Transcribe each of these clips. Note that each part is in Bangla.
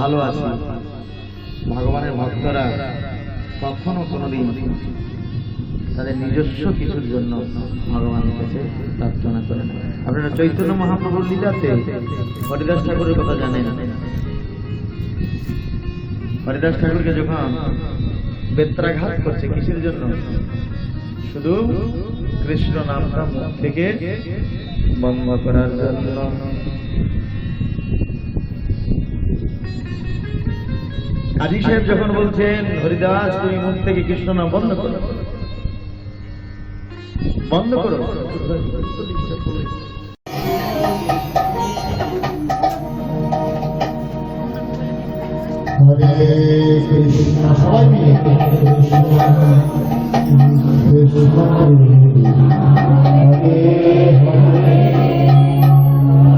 ভালো আছি। ভগবানের ভক্তরা কখনো কোনোদিন তাদের নিজস্ব কিছুর জন্য ভগবানের কাছে প্রার্থনা করে না। আপনারা চৈতন্য মহাপ্রভুর লীলাতে হরিদাস ঠাকুরের কথা জানেন। হরিদাস ঠাকুরকে যখন বেত্রাঘাত করছে কিসের জন্য? শুধু কৃষ্ণ নামটা মুখ থেকে বন্ধ করার জন্য। কাজী সাহেব যখন বলছেন হরিদাস তুমি মুখ থেকে কৃষ্ণ নাম বন্ধ করো, বন্ধ করো, হরে কৃষ্ণ সবাই মিলে কৃষ্ণ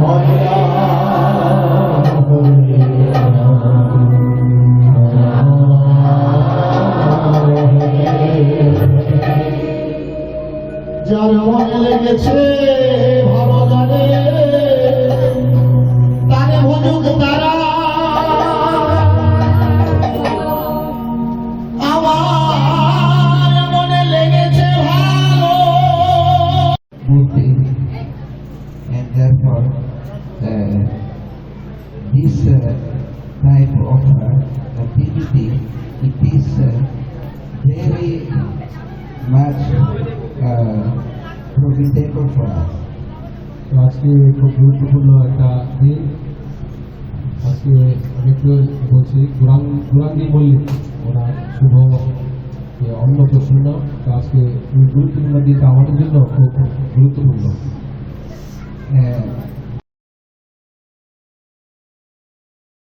হরে হরে হরে যার মনে লেগেছে ভালো জানে তারে ভজুক তারা আমার মনে লেগেছে ভালো মূর্তি and therefore this type of activity it is very much profitable for us. আজকে খুব গুরুত্বপূর্ণ একটা দিন। আজকে অনেকে বলছি গুরাঙ্গি মল্লিক ওনার শুভ অন্নপ্রাশন। আজকে এই গুরুত্বপূর্ণ দিনটা আমাদের জন্য খুব গুরুত্বপূর্ণ।